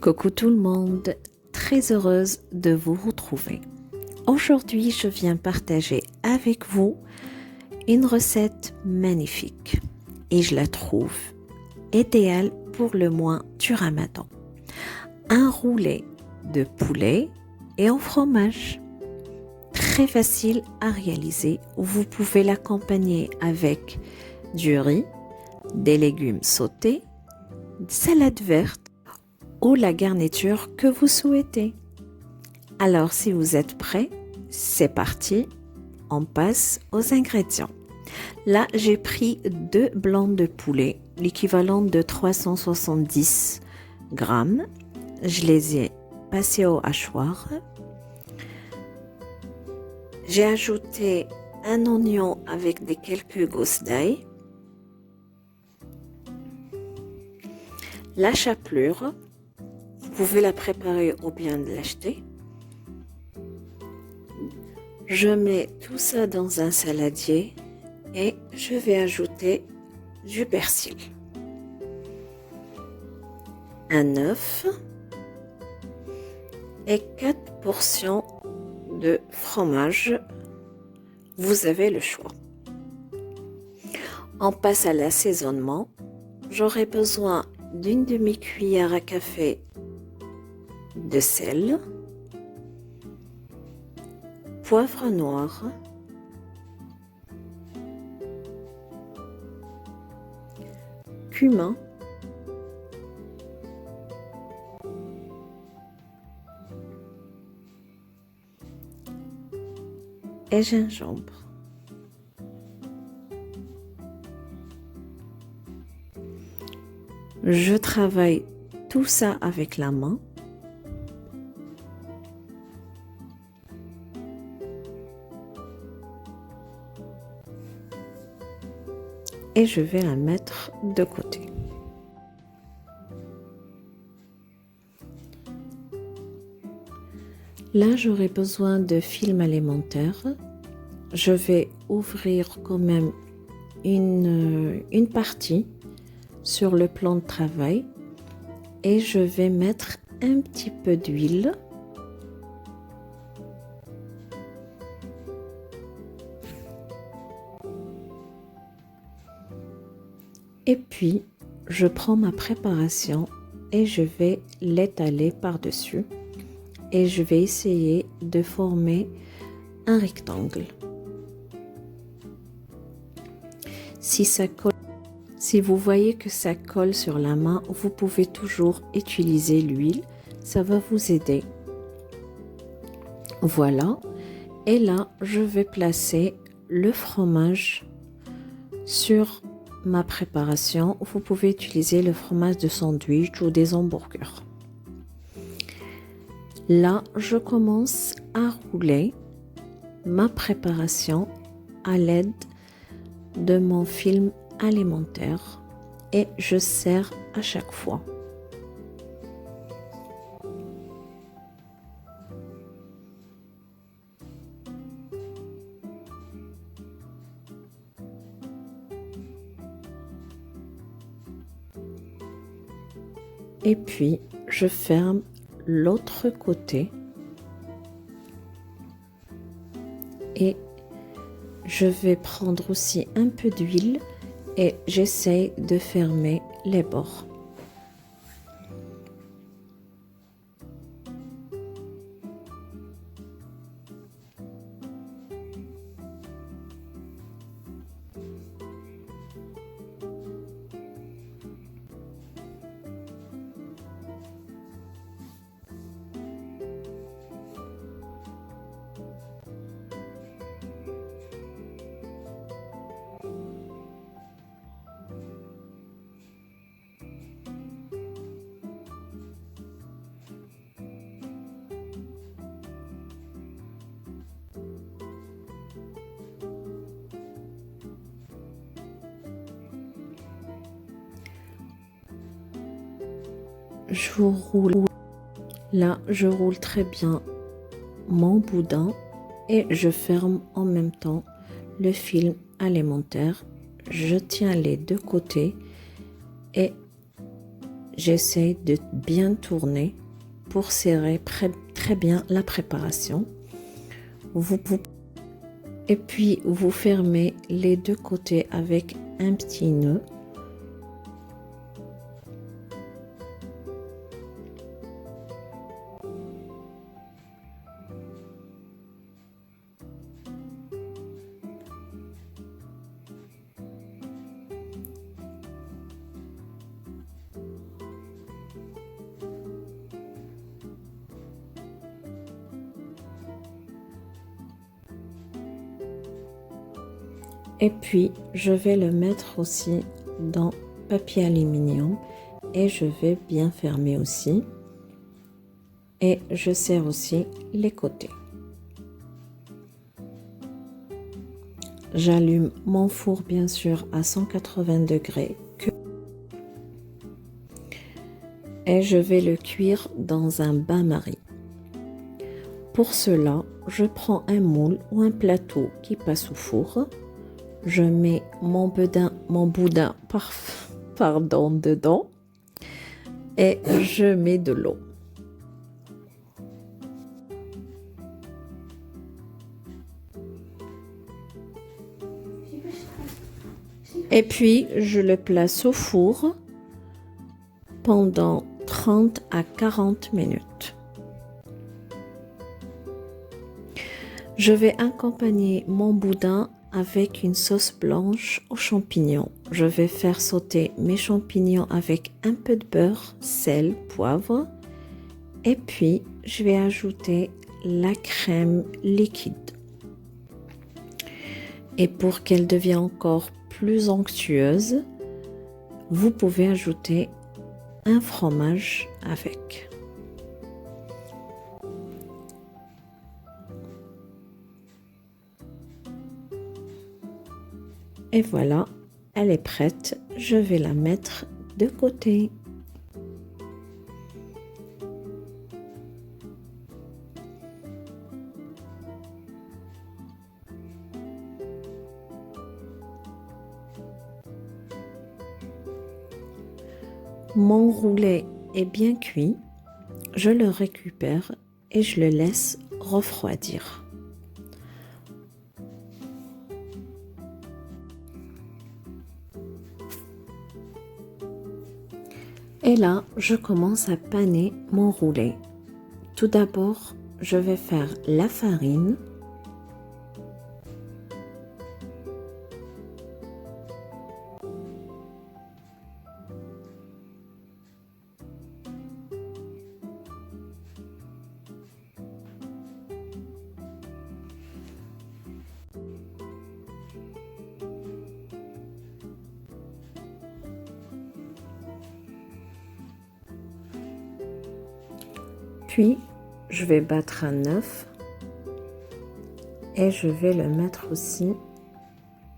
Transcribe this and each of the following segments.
Coucou tout le monde, très heureuse de vous retrouver. Aujourd'hui, je viens partager avec vous une recette magnifique et je la trouve idéale pour le mois du Ramadan. Un roulé de poulet et en fromage. Très facile à réaliser. Vous pouvez l'accompagner avec du riz, des légumes sautés, salade verte ou la garniture que vous souhaitez. Alors si vous êtes prêts, c'est parti, on passe aux ingrédients. Là, j'ai pris 2 blancs de poulet, l'équivalent de 370 grammes. Je les ai passés au hachoir. J'ai ajouté un oignon avec des quelques gousses d'ail, la chapelure. Vous pouvez la préparer ou bien l'acheter. Je mets tout ça dans un saladier et je vais ajouter du persil, un œuf et 4 portions de fromage. Vous avez le choix. On passe à l'assaisonnement. J'aurai besoin d'une demi-cuillère à café de sel, poivre noir, cumin, et gingembre. Je travaille tout ça avec la main. Et je vais la mettre de côté. Là, j'aurai besoin de film alimentaire. Je vais ouvrir quand même une partie sur le plan de travail et je vais mettre un petit peu d'huile. Et puis, je prends ma préparation et je vais l'étaler par-dessus. Et je vais essayer de former un rectangle. Si vous voyez que ça colle sur la main, vous pouvez toujours utiliser l'huile. Ça va vous aider. Voilà. Et là, je vais placer le fromage sur ma préparation. Vous pouvez utiliser le fromage de sandwich ou des hamburgers. Là, je commence à rouler ma préparation à l'aide de mon film alimentaire et je serre à chaque fois. Et puis, je ferme l'autre côté et je vais prendre aussi un peu d'huile et j'essaie de fermer les bords. Je roule. Là, je roule très bien mon boudin et je ferme en même temps le film alimentaire. Je tiens les deux côtés et j'essaie de bien tourner pour serrer très bien la préparation. Et puis vous fermez les deux côtés avec un petit nœud. Et puis, je vais le mettre aussi dans papier aluminium et je vais bien fermer aussi. Et je serre aussi les côtés. J'allume mon four bien sûr à 180 degrés et je vais le cuire dans un bain-marie. Pour cela, je prends un moule ou un plateau qui passe au four. Je mets mon boudin dedans et je mets de l'eau. Et puis, je le place au four pendant 30 à 40 minutes. Je vais accompagner mon boudin avec une sauce blanche aux champignons. Je vais faire sauter mes champignons avec un peu de beurre, sel, poivre. Et puis, je vais ajouter la crème liquide. Et pour qu'elle devienne encore plus onctueuse, vous pouvez ajouter un fromage avec. Et voilà, elle est prête. Je vais la mettre de côté. Mon roulet est bien cuit. Je le récupère et je le laisse refroidir. Et là, je commence à paner mon roulet. Tout d'abord, je vais faire la farine. Puis, je vais battre un œuf et je vais le mettre aussi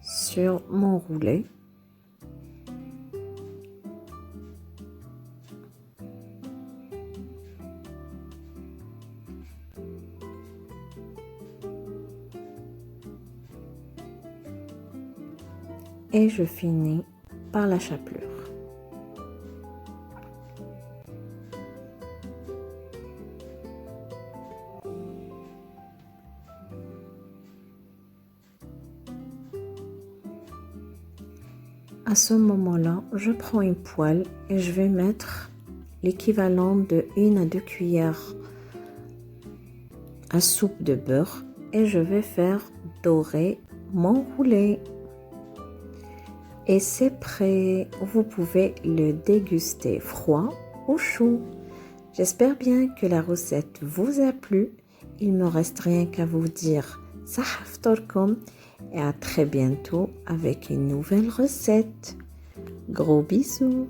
sur mon roulet. Et je finis par la chapelure. À ce moment-là, je prends une poêle et je vais mettre l'équivalent de 1 à 2 cuillères à soupe de beurre et je vais faire dorer mon roulet. Et c'est prêt. Vous pouvez le déguster froid ou chaud. J'espère bien que la recette vous a plu. Il me reste rien qu'à vous dire صحة فطوركم et à très bientôt avec une nouvelle recette. Gros bisous.